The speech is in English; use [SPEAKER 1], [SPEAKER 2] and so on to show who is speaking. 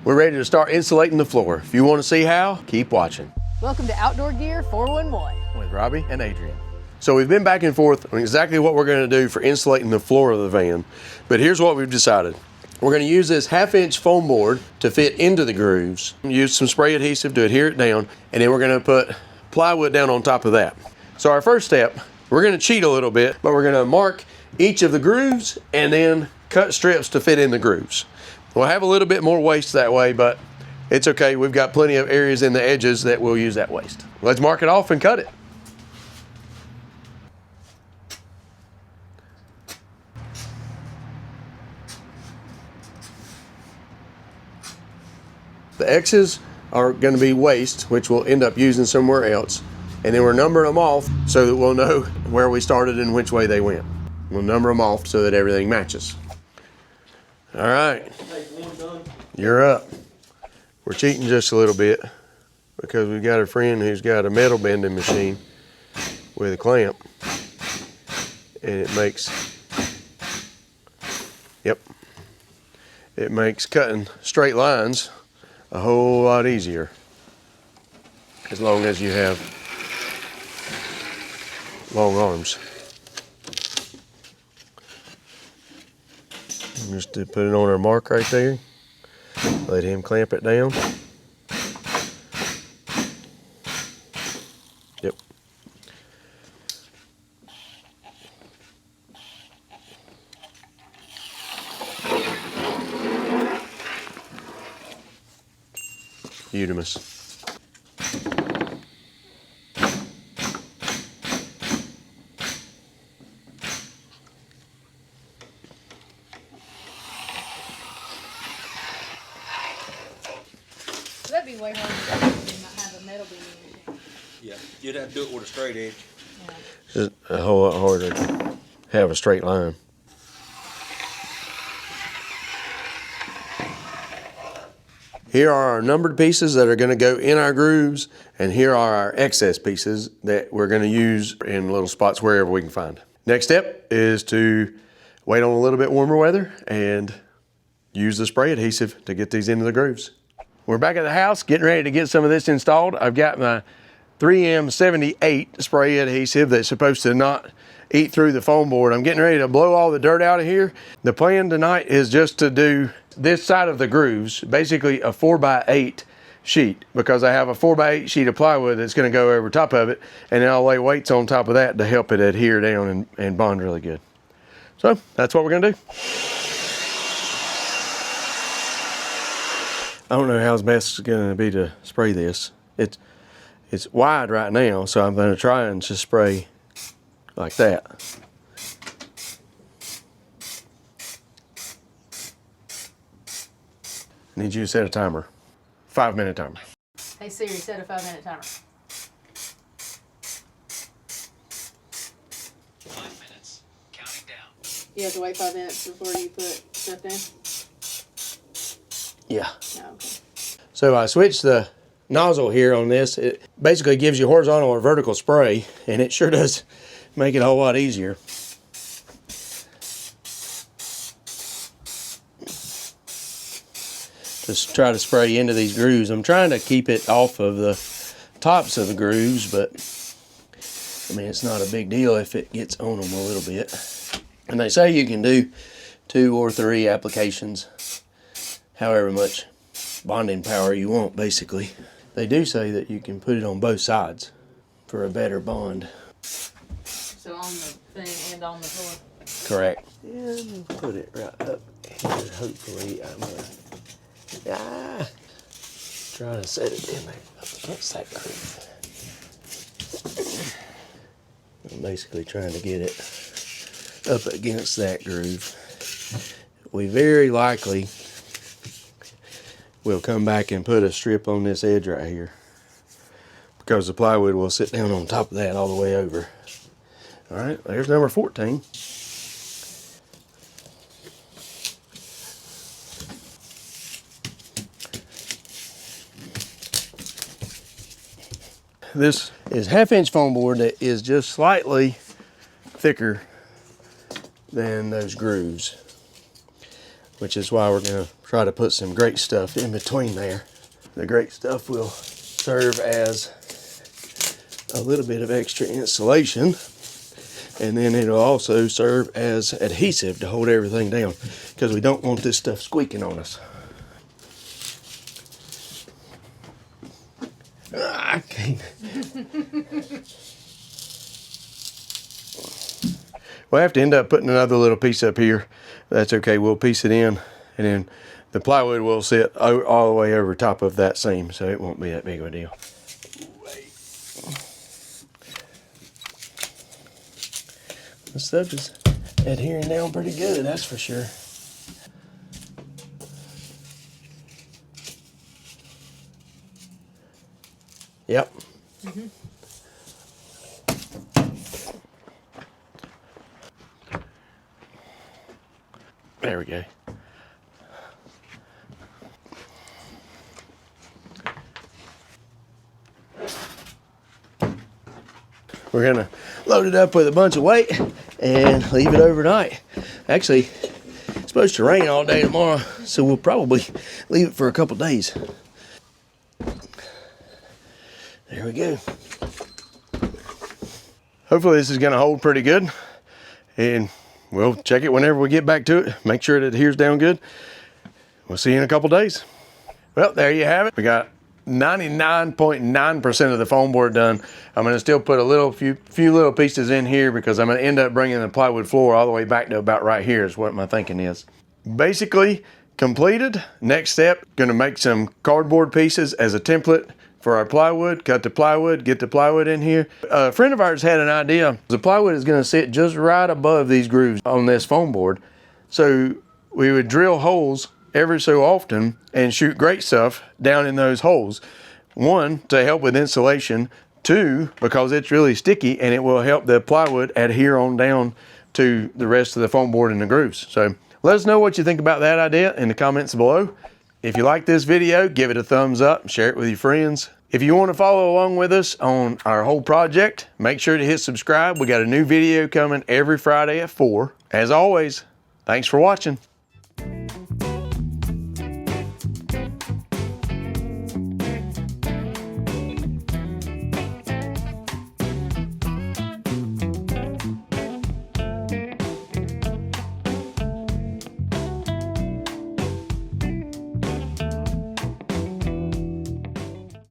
[SPEAKER 1] We're ready to start insulating the floor. If you want to see how, keep watching.
[SPEAKER 2] Welcome to Outdoor Gear 411
[SPEAKER 1] with Robbie and Adrian. So we've been back and forth on exactly what we're going to do for insulating the floor of the van, but here's what we've decided. We're going to use this 1/2-inch foam board to fit into the grooves, use some spray adhesive to adhere it down, and then we're going to put plywood down on top of that. So our first step, we're going to cheat a little bit, but we're going to mark each of the grooves and then cut strips to fit in the grooves. We'll have a little bit more waste that way, but it's okay. We've got plenty of areas in the edges that we'll use that waste. Let's mark it off and cut it. The X's are going to be waste, which we'll end up using somewhere else. And then we're numbering them off so that we'll know where we started and which way they went. We'll number them off so that everything matches. All right, you're up. We're cheating just a little bit because we've got a friend who's got a metal bending machine with a clamp, and it makes cutting straight lines a whole lot easier as long as you have long arms. Just to put it on our mark right there, let him clamp it down. Yep. Unanimous.
[SPEAKER 2] That'd be way harder than not have a metal bending machine.
[SPEAKER 3] Yeah, you'd have to do it with a straight edge.
[SPEAKER 2] Yeah.
[SPEAKER 1] It's a whole lot harder to have a straight line. Here are our numbered pieces that are going to go in our grooves, and here are our excess pieces that we're going to use in little spots wherever we can find. Next step is to wait on a little bit warmer weather and use the spray adhesive to get these into the grooves. We're back at the house getting ready to get some of this installed. I've got my 3M 78 spray adhesive that's supposed to not eat through the foam board. I'm getting ready to blow all the dirt out of here. The plan tonight is just to do this side of the grooves, basically a 4x8 sheet, because I have a 4x8 sheet of plywood that's going to go over top of it, and then I'll lay weights on top of that to help it adhere down and bond really good. So that's what we're going to do. I don't know how best it's going to be to spray this. It's wide right now, so I'm going to try and just spray like that. I need you to set a timer. 5-minute timer.
[SPEAKER 2] Hey Siri, set a 5-minute timer.
[SPEAKER 4] 5 minutes. Counting down.
[SPEAKER 2] You have to wait 5 minutes before you put stuff in?
[SPEAKER 1] Yeah.
[SPEAKER 2] Oh, okay.
[SPEAKER 1] So I switched the nozzle here on this. It basically gives you horizontal or vertical spray, and it sure does make it a whole lot easier. Just try to spray into these grooves. I'm trying to keep it off of the tops of the grooves, but I mean, it's not a big deal if it gets on them a little bit. And they say you can do 2 or 3 applications, however much bonding power you want, basically. They do say that you can put it on both sides for a better bond.
[SPEAKER 2] So on the thing and on the floor?
[SPEAKER 1] Correct. And put it right up here. Hopefully I'm gonna try to set it in there up against that groove. I'm basically trying to get it up against that groove. We very likely will come back and put a strip on this edge right here, because the plywood will sit down on top of that all the way over. All right, there's number 14. This is 1/2-inch foam board that is just slightly thicker than those grooves, which is why we're going to try to put some great stuff in between there. The great stuff will serve as a little bit of extra insulation, and then it'll also serve as adhesive to hold everything down, because we don't want this stuff squeaking on us. I can't. We'll have to end up putting another little piece up here. That's okay, we'll piece it in, and then the plywood will sit all the way over top of that seam, so it won't be that big of a deal. This stuff is adhering down pretty good, that's for sure. Yep. There we go. We're gonna load it up with a bunch of weight and leave it overnight. Actually, it's supposed to rain all day tomorrow, so we'll probably leave it for a couple days. There we go. Hopefully this is gonna hold pretty good, and we'll check it whenever we get back to it. Make sure it adheres down good. We'll see you in a couple days. Well, there you have it. We got 99.9% of the foam board done. I'm gonna still put a few little pieces in here, because I'm gonna end up bringing the plywood floor all the way back to about right here is what my thinking is. Basically completed. Next step, gonna make some cardboard pieces as a template for our plywood. Cut the plywood, get the plywood in here. A friend of ours had an idea. The plywood is gonna sit just right above these grooves on this foam board. So we would drill holes every so often and shoot great stuff down in those holes. One, to help with insulation. Two, because it's really sticky and it will help the plywood adhere on down to the rest of the foam board in the grooves. So let us know what you think about that idea in the comments below. If you like this video, give it a thumbs up, share it with your friends. If you want to follow along with us on our whole project, make sure to hit subscribe. We got a new video coming every Friday at 4. As always, thanks for watching.